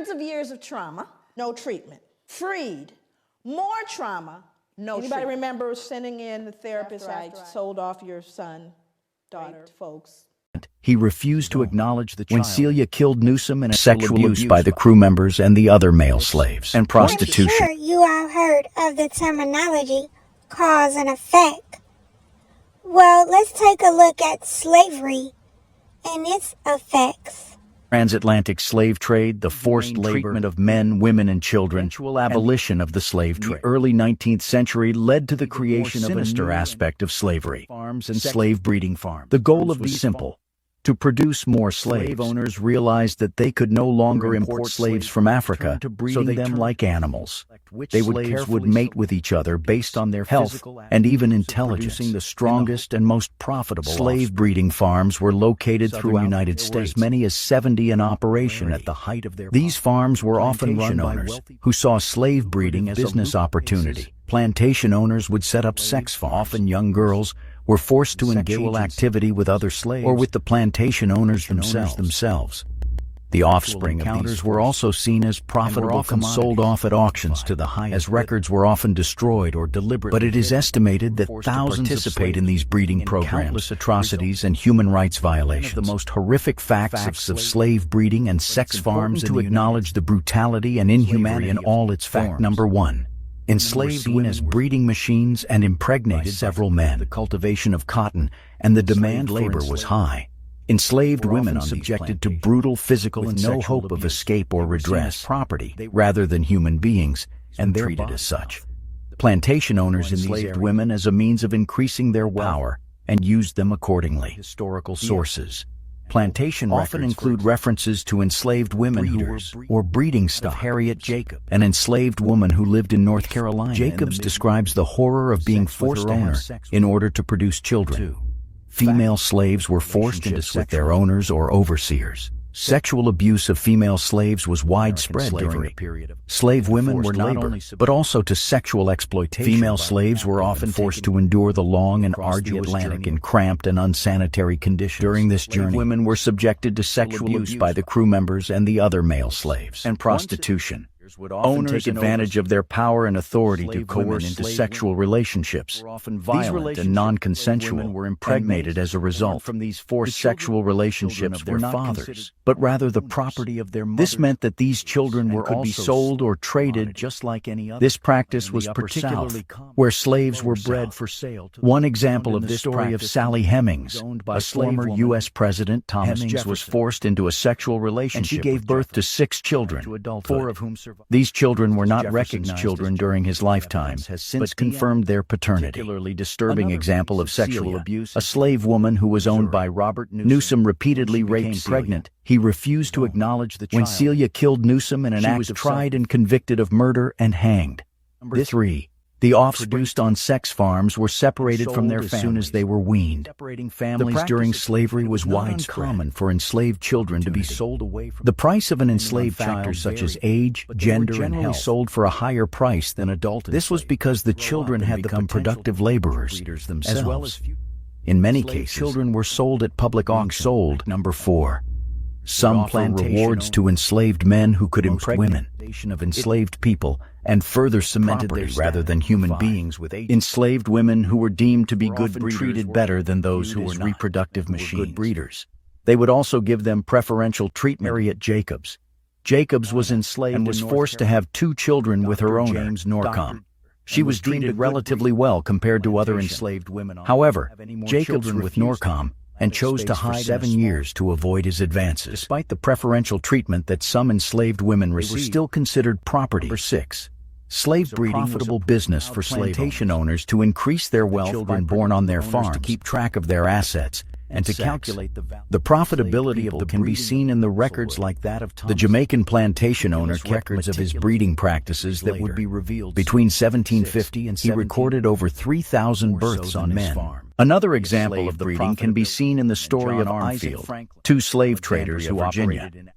Hundreds of years of trauma, no treatment. Freed, more trauma, no treatment. Anybody remember sending in the therapist after I sold off your son, daughter, folks? He refused to acknowledge the child. When Celia killed Newsom and sexual abuse by the crew members and the other male slaves, and prostitution. I'm sure you all heard of the terminology cause and effect. Well, let's take a look at slavery and its effects. Transatlantic slave trade, the forced treatment of men, women, and children, eventual abolition of the slave trade. The early 19th century led to the creation of a sinister aspect of slavery, farms and slave breeding farms. The goal of these was simple: to produce more slaves. Slave owners realized that they could no longer import slaves from Africa, so they them like animals. They would mate with each other based on their health and even intelligence. Producing the strongest and most profitable slave breeding farms were located throughout the United States, as many as 70 in operation at the height of their. These farms were often run by owners who saw slave breeding as a business opportunity. Plantation owners would set up sex farms. Often young girls were forced to engage in activity with other slaves or with the plantation owners themselves. The offspring of these were also seen as profitable and sold off at auctions to the highest, as records were often destroyed or deliberately. But it is estimated that thousands participate in these breeding programs, countless atrocities and human rights violations. One of the most horrific facts of slave breeding and sex farms to acknowledge the brutality and inhumanity in all its forms. Fact number 1. Enslaved women as breeding machines and impregnated several men. The cultivation of cotton and the demand for labor was high. Enslaved women are subjected to brutal physical and no hope of escape or redress, property rather than human beings, and they're treated as such. Plantation owners enslaved women as a means of increasing their power and used them accordingly. Historical sources. Plantation often include references to enslaved women who were breeding stock. Harriet Jacob, an enslaved woman who lived in North Carolina. Jacobs describes the horror of being forced to owner in order to produce children. Female slaves were forced into sex with their owners or overseers. Sexual abuse of female slaves was widespread during the period. Slave women were not only but also to sexual exploitation. Female slaves were often forced to endure the long and arduous Atlantic in cramped and unsanitary conditions. During this journey, women were subjected to sexual abuse by the crew members and the other male slaves. And prostitution. Owners take advantage of their power and authority to coerce into sexual relationships. These violent and non-consensual were impregnated as a result. From these forced sexual relationships were not fathers, but rather the property of their mothers. This meant that these children were also be sold or traded just like any other. This practice was particularly common where slaves were bred for sale. One example of this story of Sally Hemings, a former U.S. President. Thomas Hemings was forced into a sexual relationship, and she gave birth to 6 children, 4 of whom survived. These children were not recognized children during his lifetime, but confirmed their paternity. Particularly disturbing example of sexual abuse. A slave woman who was owned by Robert Newsom repeatedly raped pregnant. He refused to acknowledge the child. When Celia killed Newsom in an act, was tried and convicted of murder and hanged. Number 3. The offspring on sex farms were separated from their families as soon as they were weaned. Separating families during slavery was common for enslaved children to be sold away from. The price of an enslaved child, such as age, gender, and health, sold for a higher price than adult. This was because the children had become productive laborers as well as. In many cases, children were sold at public auction. Number 4. Some planned rewards to enslaved men who could impregnate women of enslaved people and further cemented their rather than human beings with enslaved women who were deemed to be good breeders treated better than those who were not reproductive machines. Good breeders. They would also give them preferential treatment. Harriet Jacobs. Jacobs was enslaved and was forced to have 2 children with her owner, James Norcom. She was treated relatively well compared to other enslaved women. However, Jacobs with Norcom and chose to hide 7 years to avoid his advances. Despite the preferential treatment that some enslaved women received, were still considered property. Number 6. Slave breeding profitable business for plantation owners to increase their wealth by born on their farms, to keep track of their assets, and to calculate the value. The profitability of them can be seen in the records like that of Thomas. The Jamaican plantation owner kept records of his breeding practices that would be revealed. Between 1750 and he recorded over 3,000 births on men. Another example of the breeding can be seen in the story of Armfield, 2 slave traders who operated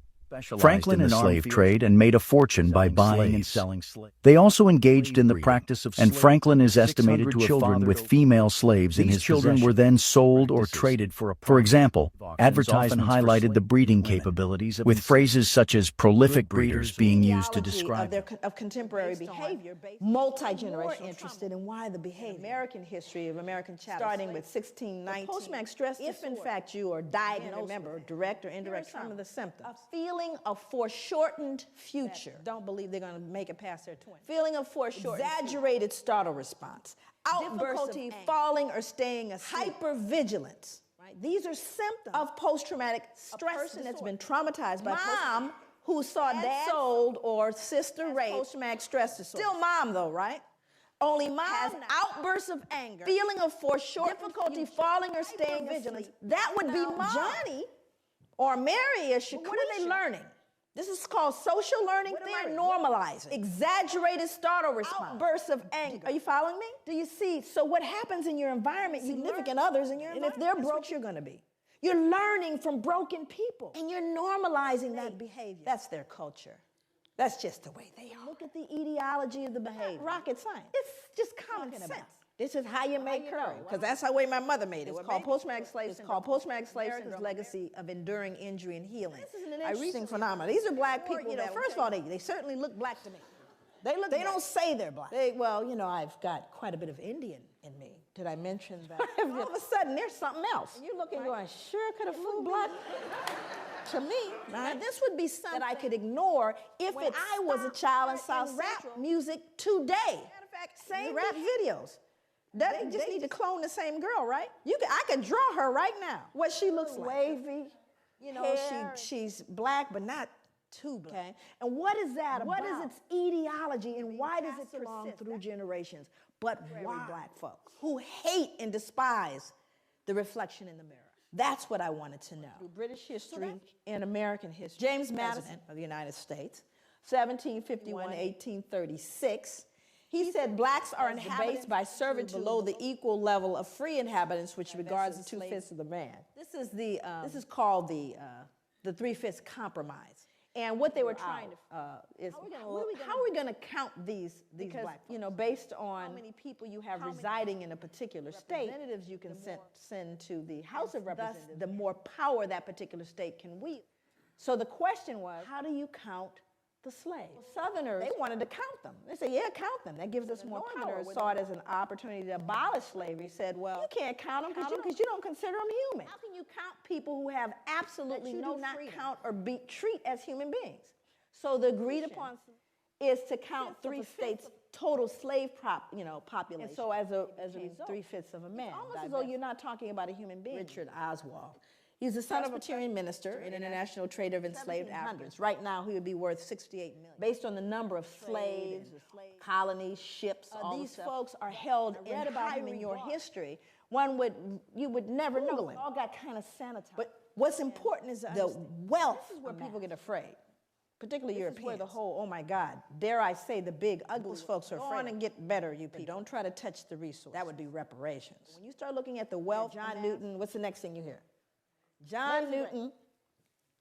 Franklin in the slave trade and made a fortune by buying and selling slaves. They also engaged in the practice of slavery, and Franklin is estimated to have children with female slaves in his possession. These children were then sold or traded for a profit. For example, advertisements highlighted the breeding capabilities with phrases such as prolific breeders being used to describe of contemporary behavior, multi-generational interested in why the behavior. American history of American chattel, starting with 1619. Post-Max stress if in fact you are diagnosed, remember, direct or indirect some of the symptoms. A feeling of foreshortened future. Don't believe they're going to make it past their 20s. Feeling of foreshortened, exaggerated startle response, difficulty falling or staying asleep, hypervigilance. Right? These are symptoms of post-traumatic stress. A person that's been traumatized by mom who saw dad sold or sister raped, post-traumatic stress disorder. Still mom though, right? Only mom has outbursts of anger, feeling of foreshortened, difficulty falling or staying vigilant. That would be mom. Johnny or Mary or Shaquisha. What are they learning? This is called social learning theory. Normalizing. Exaggerated startle response. Outbursts of anger. Are you following me? Do you see? So what happens in your environment, significant others in your environment. And if they're broke, you're going to be. You're learning from broken people. And you're normalizing that behavior. That's their culture. That's just the way they are. Look at the etiology of the behavior. Rocket science. It's just common sense. This is how you make curry, because that's the way my mother made it. It's called post-traumatic slave syndrome. It's called post-traumatic slave syndrome, legacy of enduring injury and healing. This is an interesting phenomenon. These are black people. You know, first of all, they certainly look black to me. They don't say they're black. Well, you know, I've got quite a bit of Indian in me. Did I mention that? All of a sudden, there's something else. And you're looking, going, sure could have fooled black. To me, now this would be something that I could ignore if I was a child in South rap music today. Matter of fact, same rap videos. They just need to clone the same girl, right? I could draw her right now. What she looks like. Wavy, you know, she's black, but not too black. Okay. And what is that about? What is its etiology and why does it persist through generations? But why black folks who hate and despise the reflection in the mirror? That's what I wanted to know. Through British history and American history. James Madison of the United States, 1751 to 1836. He said blacks are inhabitants by servitude below the equal level of free inhabitants, which regards the 2/5 of the man. This is called the 3/5 compromise. And what they were trying to is how are we going to count these black folks? You know, based on how many people you have residing in a particular state, representatives you can send to the House of Representatives, the more power that particular state can wield. So the question was, how do you count the slaves? Well, Southerners, they wanted to count them. They said, yeah, count them. That gives us more power. Northerners saw it as an opportunity to abolish slavery, said, well, you can't count them because you don't consider them human. How can you count people who have absolutely no not count or treat as human beings? So the agreed upon is to count 3 states' total slave population. And so as a result, 3/5 of a man. It's almost as though you're not talking about a human being. Richard Oswald. He's the son of a Presbyterian minister and international trader of enslaved Africans. Right now, he would be worth $68 million. Based on the number of slaves, colonies, ships, all these folks are held in high regard in your history. You would never know them. All got kind of sanitized. But what's important is the wealth. This is where people get afraid, particularly Europeans. This is where the whole, oh my God, dare I say the big, ugly folks are afraid. Go on and get better, you people. Don't try to touch the resource. That would be reparations. When you start looking at the wealth, John Newton, what's the next thing you hear? John Newton,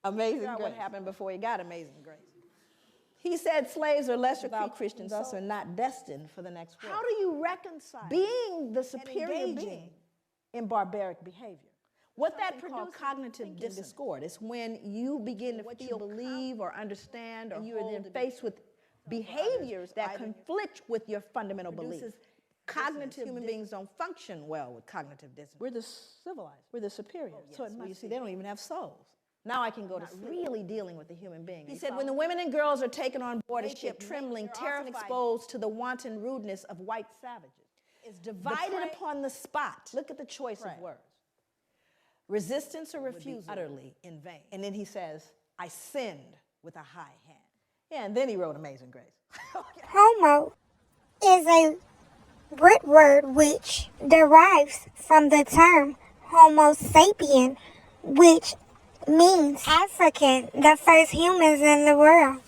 Amazing Grace. What happened before he got Amazing Grace? He said slaves are lesser without Christians, thus are not destined for the next world. How do you reconcile being the superior being in barbaric behavior? What that produces cognitive discord. It's when you begin to feel, believe, or understand, or you are then faced with behaviors that conflict with your fundamental beliefs. Cognitive human beings don't function well with cognitive dissonance. We're the civilized. We're the superior. So you see, they don't even have souls. Now I can go to really dealing with the human being. He said, when the women and girls are taken on board a ship, trembling, terrified, exposed to the wanton rudeness of white savages, is divided upon the spot. Look at the choice of words. Resistance or refusal utterly in vain. And then he says, I sinned with a high hand. Yeah, and then he wrote Amazing Grace. Homo is a Brit word which derives from the term Homo sapien, which means African, the first humans in the world.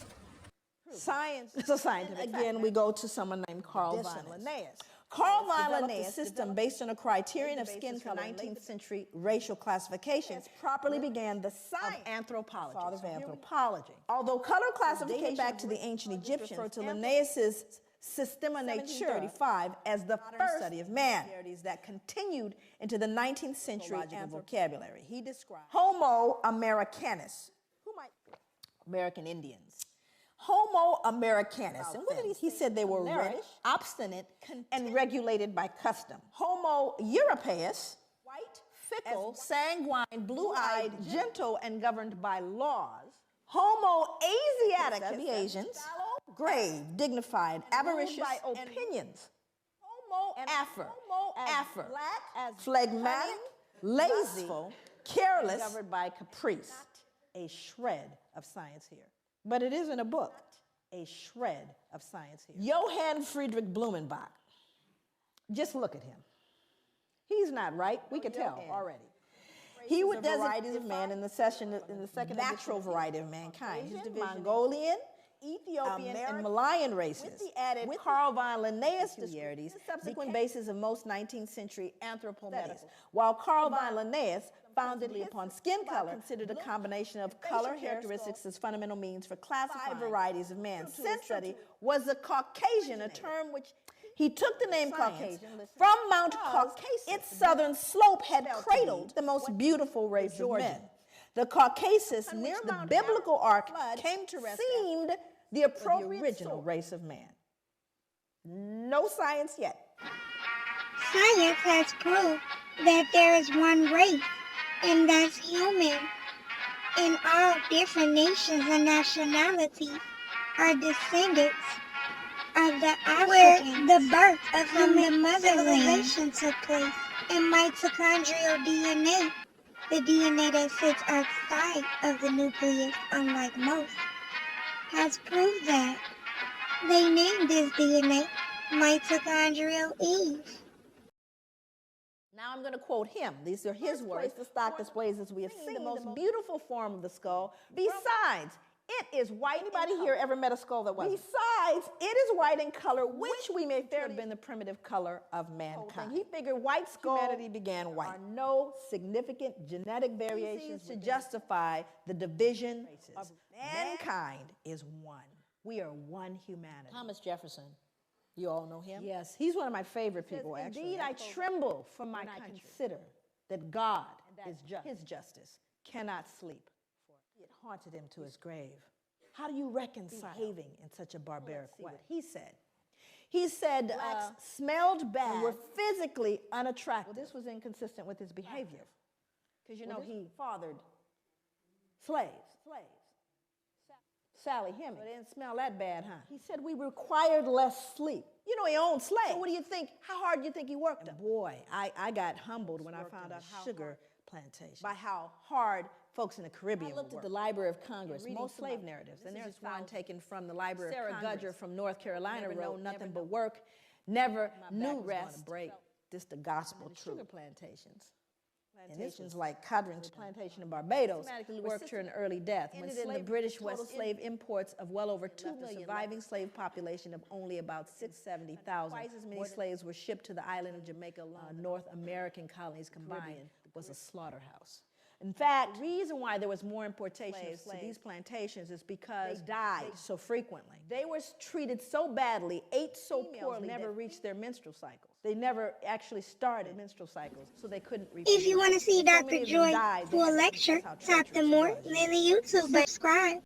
Science is a scientific. Again, we go to someone named Carl Linnaeus. Carl Linnaeus' system based on a criterion of skin color, 19th century racial classifications, properly began the science of anthropology. Father of anthropology. Although color classification back to the ancient Egyptians referred to Linnaeus' Systema Naturae as the first study of man that continued into the 19th century vocabulary. He described Homo Americanus, American Indians. Homo Americanus. And what did he said they were reddish, obstinate, and regulated by custom. Homo Europaeus, white, fickle, sanguine, blue-eyed, gentle, and governed by laws. Homo Asiaticus, the Asians, grave, dignified, avaricious, by opinions. Homo Afro, phlegmatic, lazy, careless, governed by caprice. A shred of science here. But it isn't a book. A shred of science here. Johann Friedrich Blumenbach. Just look at him. He's not right. We could tell already. He would varieties of man in the second natural variety of mankind. His division Mongolian, Ethiopian, and Malayan races. With the added Carl Linnaeus disparities, the subsequent basis of most 19th century anthropomedical. While Carl Linnaeus founded upon skin color, considered a combination of color characteristics as fundamental means for classifying varieties of man. Century was the Caucasian, a term which he took the name Caucasian from Mount Caucasus. Its southern slope had cradled the most beautiful race of men. The Caucasus, near the biblical ark came to rest, seemed the appropriate original race of man. No science yet. Science has proved that there is one race, and that's human. And all different nations and nationalities are descendants of the African, where the birth of human civilization took place. In mitochondrial DNA, the DNA that sits outside of the nucleus, unlike most, has proved that. They named this DNA mitochondrial Eve. Now I'm going to quote him. These are his words. The stock displays, as we have seen, the most beautiful form of the skull. Besides, it is white. Anybody here ever met a skull that wasn't? Besides, it is white in color, which we may fairly have been the primitive color of mankind. He figured white skull humanity began white. There are no significant genetic variations to justify the division of mankind is one. We are one humanity. Thomas Jefferson. You all know him? Yes, he's one of my favorite people, actually. Indeed, I tremble for my country. I consider that God is just. His justice cannot sleep. It haunted him to his grave. How do you reconcile behaving in such a barbaric way? He said blacks smelled bad and were physically unattractive. Well, this was inconsistent with his behavior. Because, you know, he fathered slaves. Sally Hemings. But it didn't smell that bad, huh? He said we required less sleep. You know, he owned slaves. So what do you think? How hard do you think he worked them? Boy, I got humbled when I found out sugar plantation. By how hard folks in the Caribbean I looked at the Library of Congress. Most slave narratives. And there's one taken from the Library of Congress. Sarah Gudger from North Carolina wrote nothing but work, never knew rest. Break. This the gospel truth. Sugar plantations. Plantations like Codrington Plantation in Barbados worked to an early death. When the British West slave imports of well over 2 million, surviving slave population of only about 670,000. Twice as many slaves were shipped to the island of Jamaica alone. North American colonies combined was a slaughterhouse. In fact, the reason why there was more importation of slaves to these plantations is because they died so frequently. They were treated so badly, ate so poorly, never reached their menstrual cycles. They never actually started menstrual cycles, so they couldn't reproduce. If you want to see Dr. Joy do a lecture, tap the more than the YouTube, subscribe.